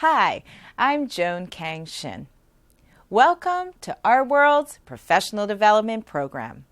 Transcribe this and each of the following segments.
Hi, I'm Joan Kang Shin. Welcome to Our World's Professional Development Program.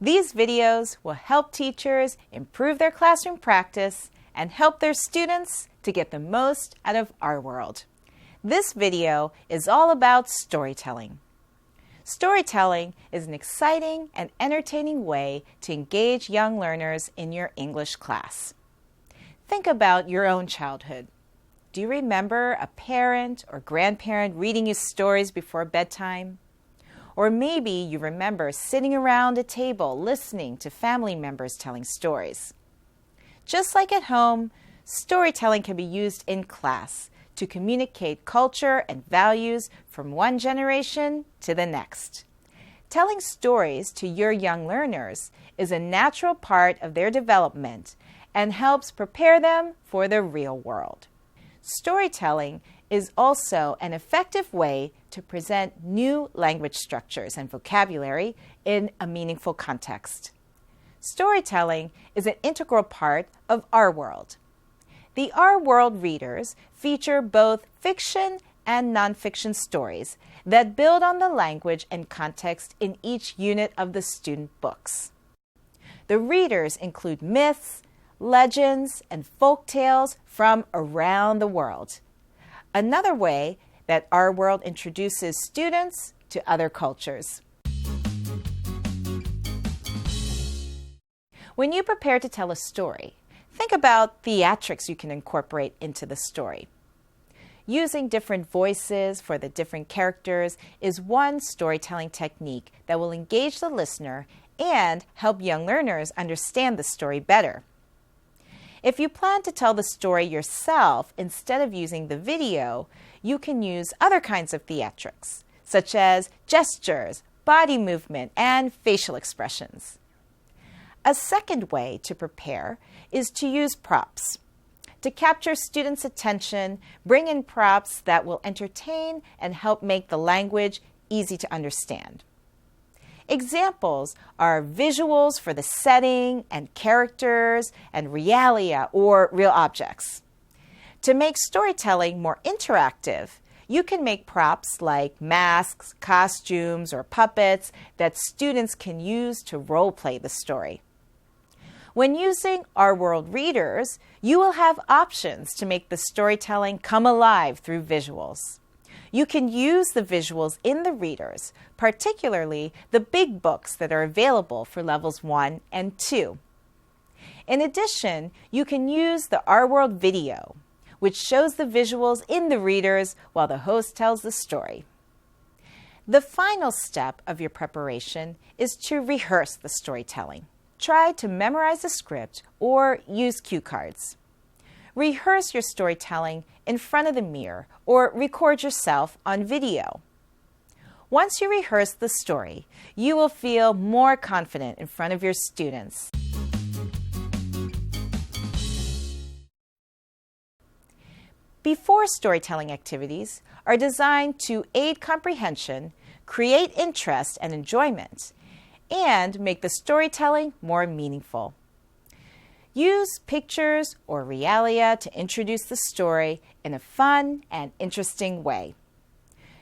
These videos will help teachers improve their classroom practice and help their students to get the most out of Our World. This video is all about storytelling. Storytelling is an exciting and entertaining way to engage young learners in your English class. Think about your own childhood. Do you remember a parent or grandparent reading you stories before bedtime? Or maybe you remember sitting around a table listening to family members telling stories. Just like at home, storytelling can be used in class to communicate culture and values from one generation to the next. Telling stories to your young learners is a natural part of their development and helps prepare them for the real world. Storytelling is also an effective way to present new language structures and vocabulary in a meaningful context. Storytelling is an integral part of Our World. The Our World readers feature both fiction and nonfiction stories that build on the language and context in each unit of the student books. The readers include myths, legends, and folk tales from around the world. Another way that Our World introduces students to other cultures. When you prepare to tell a story, think about theatrics you can incorporate into the story. Using different voices for the different characters is one storytelling technique that will engage the listener and help young learners understand the story better. If you plan to tell the story yourself instead of using the video, you can use other kinds of theatrics, such as gestures, body movement, and facial expressions. A second way to prepare is to use props. To capture students' attention, bring in props that will entertain and help make the language easy to understand. Examples are visuals for the setting and characters and realia or real objects. To make storytelling more interactive, you can make props like masks, costumes, or puppets that students can use to role-play the story. When using Our World readers, you will have options to make the storytelling come alive through visuals. You can use the visuals in the readers, particularly the big books that are available for levels 1 and 2. In addition, you can use the Our World video, which shows the visuals in the readers while the host tells the story. The final step of your preparation is to rehearse the storytelling. Try to memorize the script or use cue cards. Rehearse your storytelling in front of the mirror or record yourself on video. Once you rehearse the story, you will feel more confident in front of your students. Before storytelling activities are designed to aid comprehension, create interest and enjoyment, and make the storytelling more meaningful. Use pictures or realia to introduce the story in a fun and interesting way.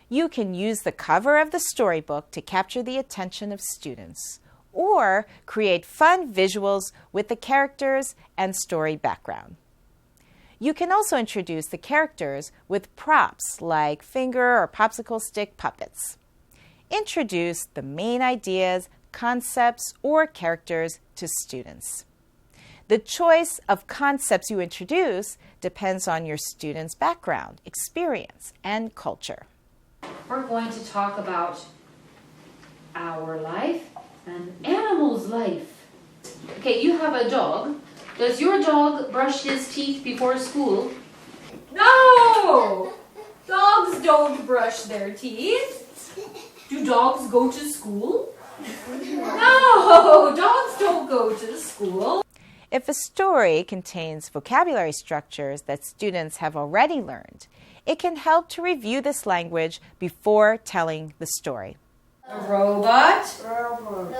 You can use the cover of the storybook to capture the attention of students, or create fun visuals with the characters and story background. You can also introduce the characters with props like finger or popsicle stick puppets. Introduce the main ideas, concepts, or characters to students. The choice of concepts you introduce depends on your student's background, experience, and culture. We're going to talk about our life and animals' life. Okay, you have a dog. Does your dog brush his teeth before school? No! Dogs don't brush their teeth. Do dogs go to school? No! Dogs don't go to school. If a story contains vocabulary structures that students have already learned, it can help to review this language before telling the story. A robot,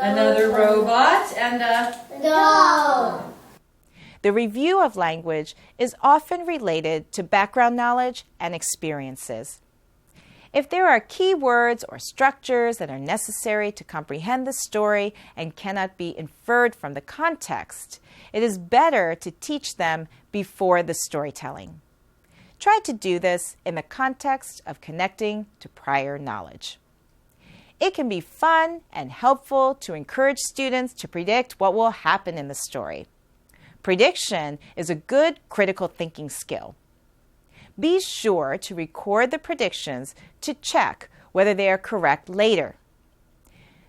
another robot, and a dog. The review of language is often related to background knowledge and experiences. If there are key words or structures that are necessary to comprehend the story and cannot be inferred from the context, it is better to teach them before the storytelling. Try to do this in the context of connecting to prior knowledge. It can be fun and helpful to encourage students to predict what will happen in the story. Prediction is a good critical thinking skill. Be sure to record the predictions to check whether they are correct later.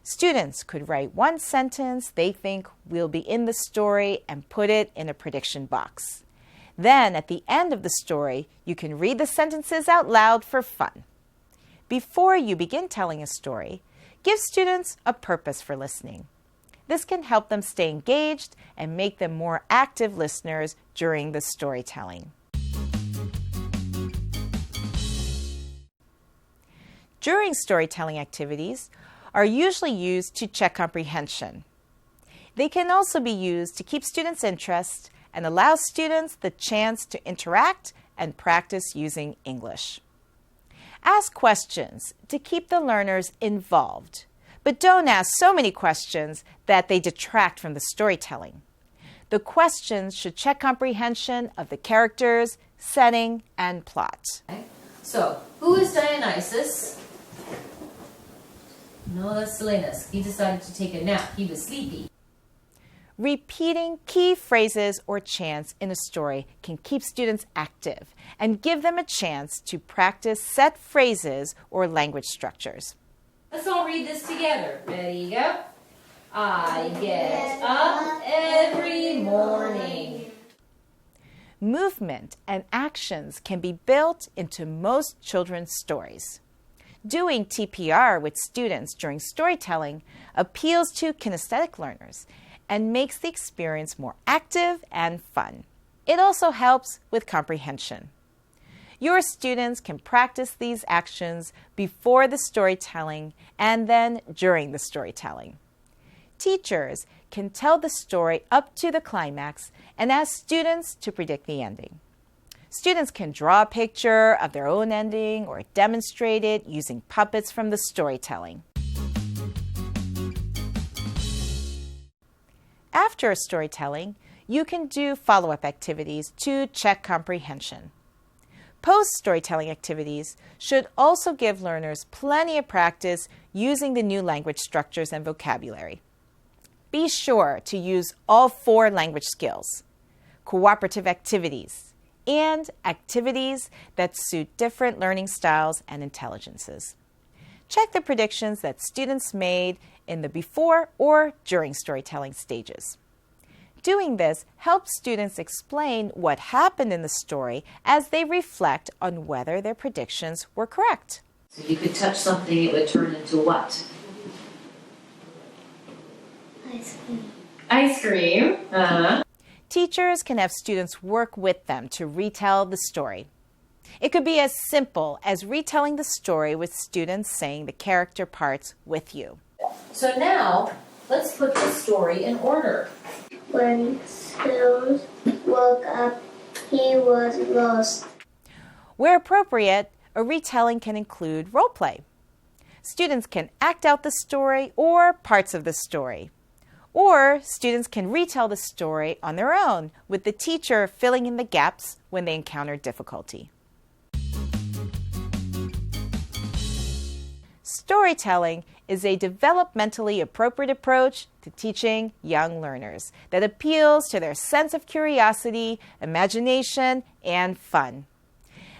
Students could write one sentence they think will be in the story and put it in a prediction box. Then, at the end of the story, you can read the sentences out loud for fun. Before you begin telling a story, give students a purpose for listening. This can help them stay engaged and make them more active listeners during the storytelling. During storytelling activities are usually used to check comprehension. They can also be used to keep students' interest and allow students the chance to interact and practice using English. Ask questions to keep the learners involved, but don't ask so many questions that they detract from the storytelling. The questions should check comprehension of the characters, setting, and plot. So, who is Dionysus? No, that's Silenus. He decided to take a nap. He was sleepy. Repeating key phrases or chants in a story can keep students active and give them a chance to practice set phrases or language structures. Let's all read this together. Ready, go. I get up every morning. Movement and actions can be built into most children's stories. Doing TPR with students during storytelling appeals to kinesthetic learners and makes the experience more active and fun. It also helps with comprehension. Your students can practice these actions before the storytelling and then during the storytelling. Teachers can tell the story up to the climax and ask students to predict the ending. Students can draw a picture of their own ending or demonstrate it using puppets from the storytelling. After storytelling, you can do follow-up activities to check comprehension. Post-storytelling activities should also give learners plenty of practice using the new language structures and vocabulary. Be sure to use all 4 language skills, cooperative activities, and activities that suit different learning styles and intelligences. Check the predictions that students made in the before or during storytelling stages. Doing this helps students explain what happened in the story as they reflect on whether their predictions were correct. So if you could touch something, it would turn into what? Ice cream. Ice cream. Teachers can have students work with them to retell the story. It could be as simple as retelling the story with students saying the character parts with you. So now, let's put the story in order. When Zeus woke up, he was lost. Where appropriate, a retelling can include role play. Students can act out the story or parts of the story. Or students can retell the story on their own, with the teacher filling in the gaps when they encounter difficulty. Storytelling is a developmentally appropriate approach to teaching young learners that appeals to their sense of curiosity, imagination, and fun.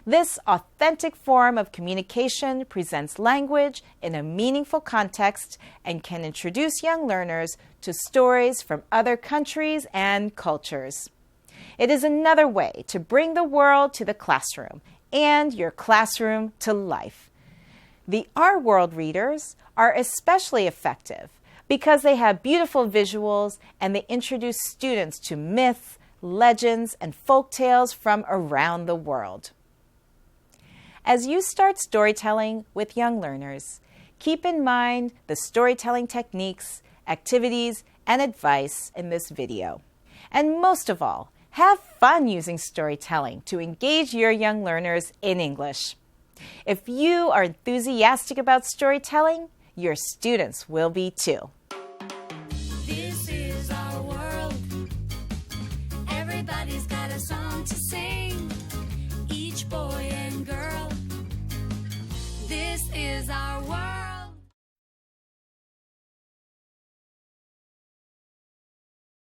This authentic form of communication presents language in a meaningful context and can introduce young learners to stories from other countries and cultures. It is another way to bring the world to the classroom and your classroom to life. The Our World readers are especially effective because they have beautiful visuals and they introduce students to myths, legends, and folk tales from around the world. As you start storytelling with young learners, keep in mind the storytelling techniques, activities, and advice in this video. And most of all, Have fun using storytelling to engage your young learners in English. If you are enthusiastic about storytelling, your students will be too. This is our world. Everybody's got a song to sing. Each boy and girl. This is our world.